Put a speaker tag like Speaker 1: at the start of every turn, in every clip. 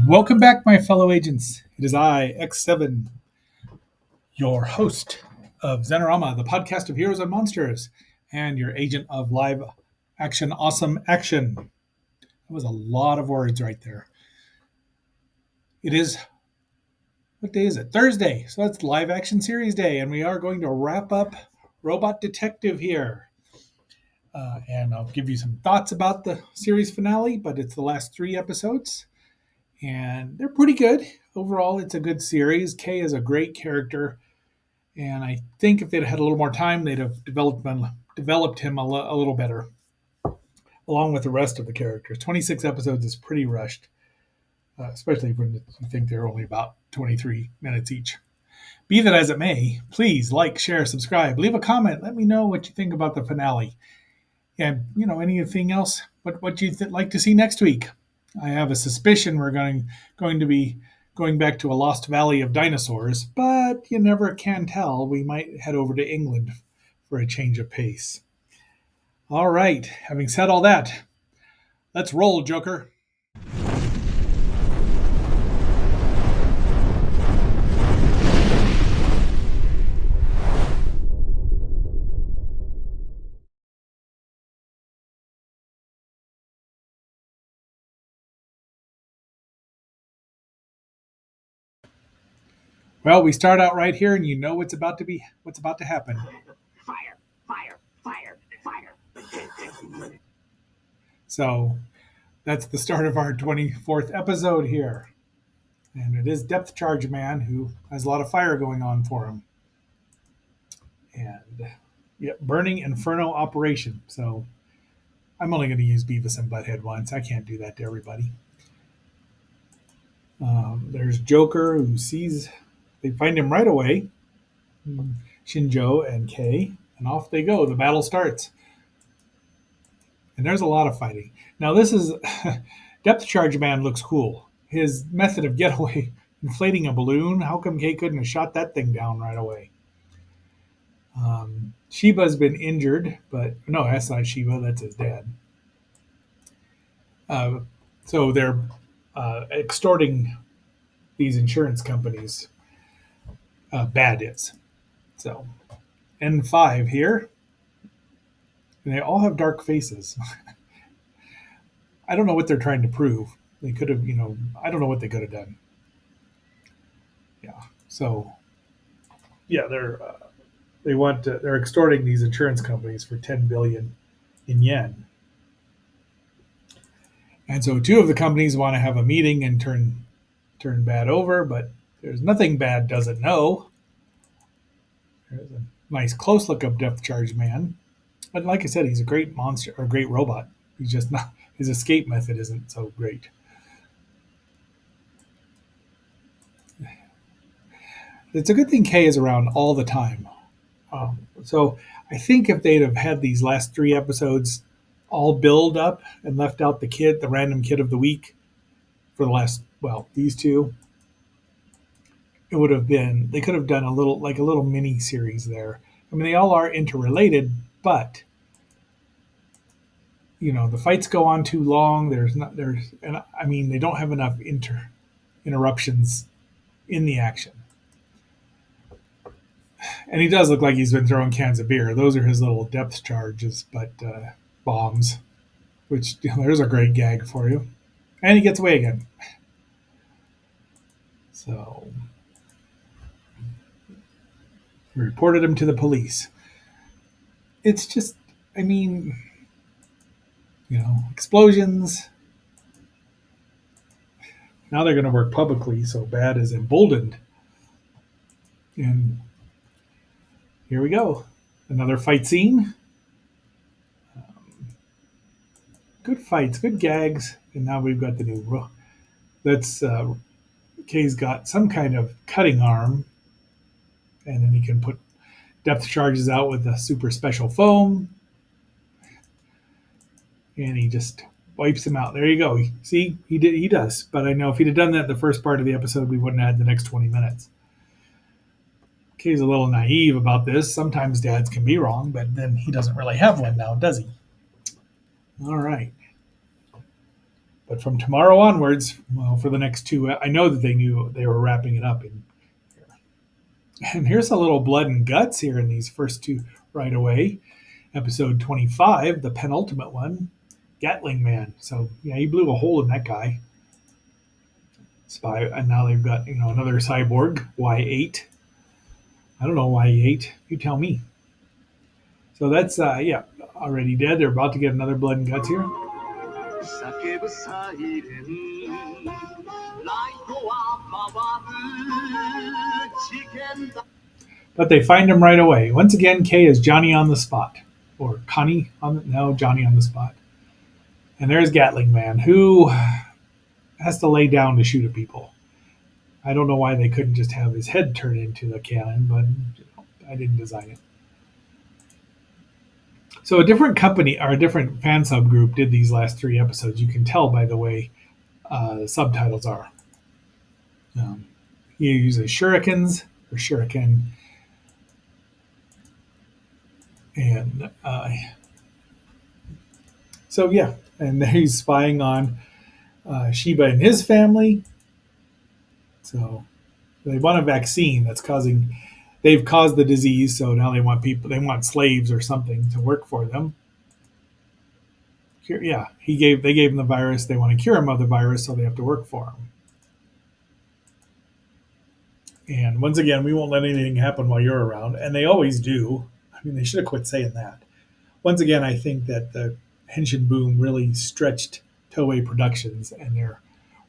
Speaker 1: Welcome back, my fellow agents. It is I, X7, your host of Zenorama, the podcast of heroes and monsters, and your agent of live action, awesome action. That was a lot of words right there. It is, what day is it? Thursday. So that's live action series day, and we are going to wrap up Robot Detective here. And I'll give you some thoughts about the series finale, but it's the last 3 episodes. And they're pretty good. Overall, it's a good series. Kay is a great character, and I think if they'd had a little more time, they'd have developed him a little better, along with the rest of the characters. 26 episodes is pretty rushed, especially when you think they're only about 23 minutes each. Be that as it may, please like, share, subscribe, leave a comment. Let me know what you think about the finale, and anything else. What you like to see next week. I have a suspicion we're going to be going back to a lost valley of dinosaurs, but you never can tell. We might head over to England for a change of pace. All right, having said all that, let's roll, Joker. Well, we start out right here, and you know what's about to happen.
Speaker 2: Fire, fire, fire, fire.
Speaker 1: So that's the start of our 24th episode here. And it is Depth Charge Man who has a lot of fire going on for him. And Burning Inferno Operation. So I'm only going to use Beavis and Butthead once. I can't do that to everybody. There's Joker who sees, they find him right away. Shinjo and Kay, and off they go. The battle starts. And there's a lot of fighting. Now, this is Depth Charge Man looks cool. His method of getaway, inflating a balloon. How come Kay couldn't have shot that thing down right away? Shiba's been injured, but no, that's not Shiba. That's his dad. So they're extorting these insurance companies. Bad is. So N5 here. And they all have dark faces. I don't know what they're trying to prove. They could have, I don't know what they could have done. Yeah. So, yeah, they're extorting these insurance companies for 10 billion in yen. And so 2 of the companies want to have a meeting and turn bad over, but there's nothing bad doesn't know. There's a nice close look of Depth Charge Man. But like I said, he's a great monster or a great robot. He's just not, his escape method isn't so great. It's a good thing Kay is around all the time. So I think if they'd have had these last 3 episodes all build up and left out the random kid of the week for the last, these 2, it would have been, they could have done a little mini series there. I mean, they all are interrelated, but the fights go on too long. They don't have enough interruptions in the action. And he does look like he's been throwing cans of beer. Those are his little depth charges, but bombs, which there's a great gag for you. And he gets away again. So we reported him to the police. It's just, explosions. Now they're going to work publicly, so Bad is emboldened. And here we go. Another fight scene. Good fights, good gags. And now we've got the new. That's Kay's got some kind of cutting arm. And then he can put depth charges out with the super special foam. And he just wipes him out. There you go. See, he does. But I know if he'd have done that in the first part of the episode, we wouldn't have had the next 20 minutes. Kay's a little naive about this. Sometimes dads can be wrong, but then he doesn't really have one now, does he? All right. But from tomorrow onwards, well, for the next two, I know that they knew they were wrapping it up. And here's a little blood and guts here in these first two right away. Episode 25, the penultimate one, Gatling Man. So yeah, he blew a hole in that guy. Spy, and now they've got another cyborg Y8. I don't know Y8. You tell me. So that's yeah, already dead. They're about to get another blood and guts here. But they find him right away. Once again, Kay is Johnny on the spot. Or Connie on the, no, Johnny on the spot. And there's Gatling Man, who has to lay down to shoot at people. I don't know why they couldn't just have his head turn into the cannon, but I didn't design it. So a different company or a different fan subgroup did these last three episodes. You can tell by the way the subtitles are. He uses shurikens or shuriken, and so yeah, and he's spying on Shiba and his family. So they want a vaccine that's causing. They've caused the disease, so now they want people. They want slaves or something to work for them. Yeah, they gave him the virus. They want to cure him of the virus, so they have to work for him. And once again, we won't let anything happen while you're around, and they always do. I mean, they should have quit saying that. Once again, I think that the Henshin boom really stretched Toei Productions and their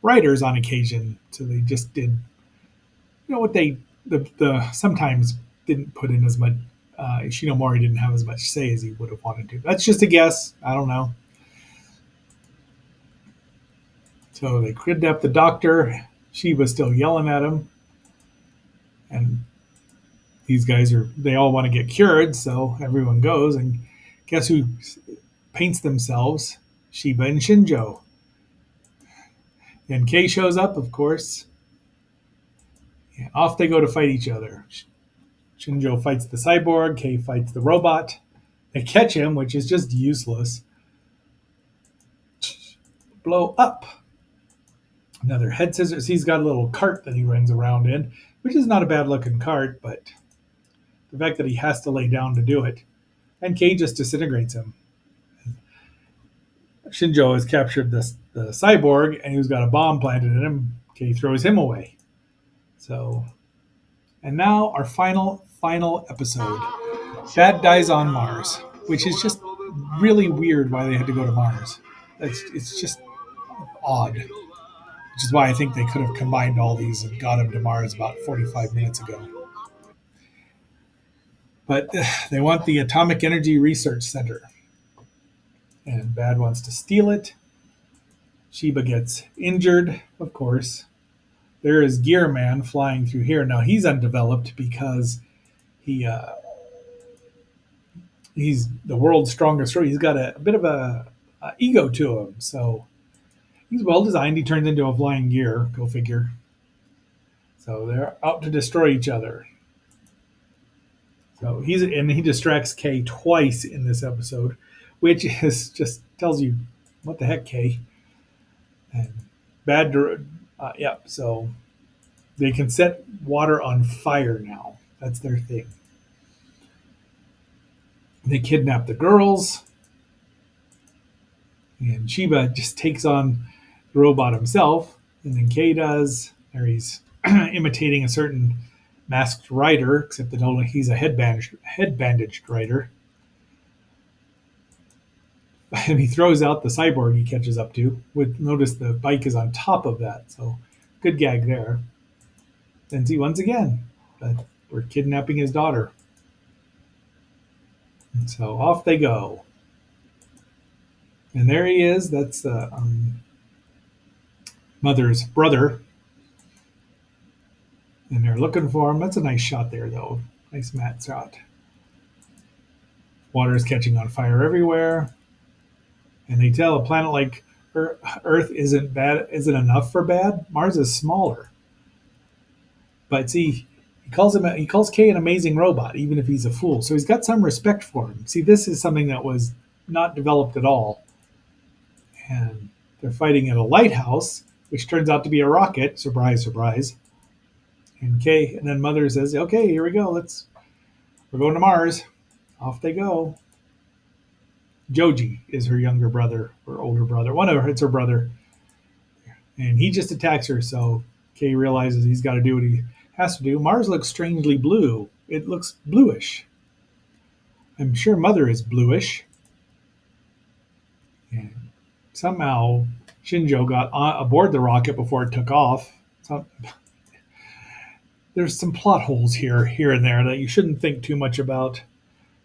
Speaker 1: writers on occasion, so they just did, what they the sometimes didn't put in as much. Shinomori didn't have as much say as he would have wanted to. That's just a guess. I don't know. So they kidnapped the doctor. Shiba's still yelling at him. And these guys they all want to get cured, so everyone goes. And guess who paints themselves? Shiba and Shinjo. Then Kei shows up, of course. And off they go to fight each other. Shinjo fights the cyborg. Kei fights the robot. They catch him, which is just useless. Blow up. Another head scissors. He's got a little cart that he runs around in, which is not a bad looking cart, but the fact that he has to lay down to do it. And Kei just disintegrates him. Shinjo has captured the cyborg, and he's got a bomb planted in him. Kei throws him away. So, and now our final episode. Bad dies on Mars, which is just really weird why they had to go to Mars. It's just odd. Which is why I think they could have combined all these and got him to Mars about 45 minutes ago. But they want the Atomic Energy Research Center. And Bad wants to steal it. Shiba gets injured, of course. There is Gear Man flying through here. Now he's undeveloped because he's the world's strongest. He's got a bit of a ego to him, so he's well designed. He turns into a flying gear. Go figure. So they're out to destroy each other. So he distracts Kei twice in this episode, which is just tells you what the heck, Kei. And Bad, yeah. So they can set water on fire now. That's their thing. They kidnap the girls, and Shiba just takes on the robot himself, and then Kei does. There he's imitating a certain masked rider, except that only he's a head bandaged rider. And he throws out the cyborg he catches up to. Notice the bike is on top of that, so good gag there. Then see once again that we're kidnapping his daughter. And so off they go. And there he is. That's mother's brother. And they're looking for him. That's a nice shot there, though. Nice matte shot. Water is catching on fire everywhere. And they tell a planet like Earth isn't enough for Bad. Mars is smaller. But see, he calls Kei an amazing robot, even if he's a fool. So he's got some respect for him. See, this is something that was not developed at all. And they're fighting at a lighthouse, which turns out to be a rocket. Surprise, surprise. And then Mother says, "Okay, here we go. We're going to Mars." Off they go. Joji is her younger brother or older brother. One of her, it's her brother, and he just attacks her. So Kay realizes he's got to do what he has to do. Mars looks strangely blue. It looks bluish. I'm sure Mother is bluish. And somehow Shinjo got aboard the rocket before it took off. So, there's some plot holes here and there that you shouldn't think too much about.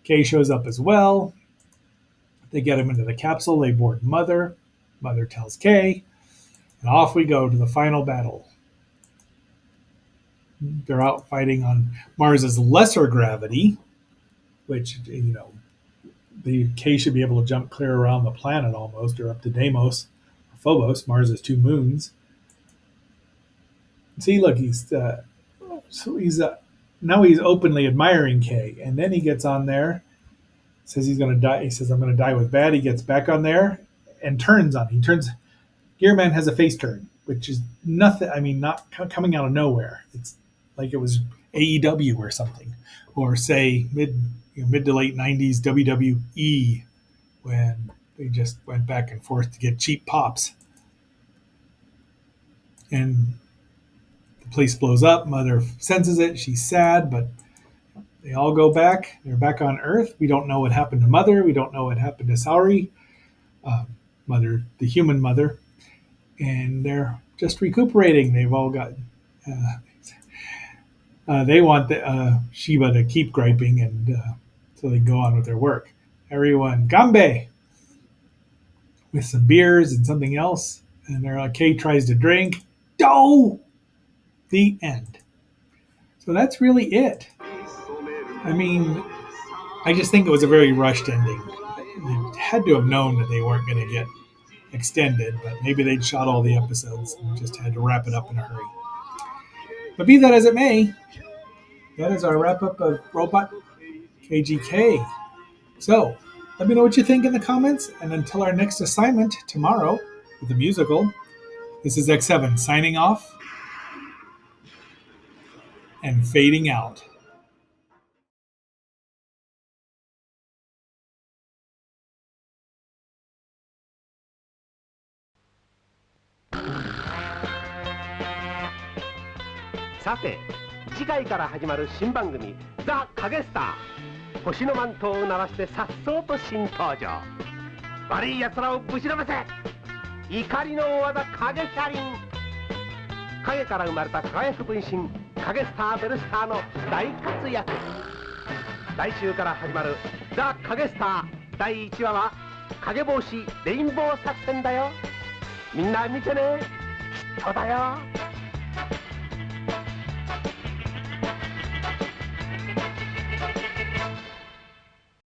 Speaker 1: Kay shows up as well. They get him into the capsule. They board Mother. Mother tells Kay, and off we go to the final battle. They're out fighting on Mars's lesser gravity, which, the Kay should be able to jump clear around the planet almost, or up to Deimos, or Phobos. Mars has 2 moons. See, look, now he's openly admiring Kay, and then he gets on there, says he's going to die. He says, "I'm going to die with bad." He gets back on there and turns on. Gearman has a face turn, which is nothing. I mean, not coming out of nowhere. It's like it was AEW or something, or say mid to late '90s WWE, when they just went back and forth to get cheap pops. And the place blows up. Mother senses it. She's sad, but they all go back. They're back on Earth. We don't know what happened to Mother. We don't know what happened to Saori, Mother, the human Mother, and they're just recuperating. They've all got. They want Shiba to keep griping, and so they go on with their work. Everyone, Gambe, with some beers and something else, and Kay tries to drink. Do! The end. So that's really it. I mean, I just think it was a very rushed ending. They had to have known that they weren't going to get extended, but maybe they'd shot all the episodes and just had to wrap it up in a hurry. But be that as it may, that is our wrap-up of Robot KGK. So, let me know what you think in the comments, and until our next assignment tomorrow with the musical, this is X7 signing off and fading out.
Speaker 3: さて、次回から始まる新番組「ザ・影スター」星のマントを鳴らして颯爽と新登場。悪い奴らをぶちのめせ、怒りの大技影車輪。影から生まれた輝く分身影スターベルスターの大活躍。来週から始まる「ザ・影スター」第1話は影帽子レインボー作戦だよ。みんな見てね、きっとだよ。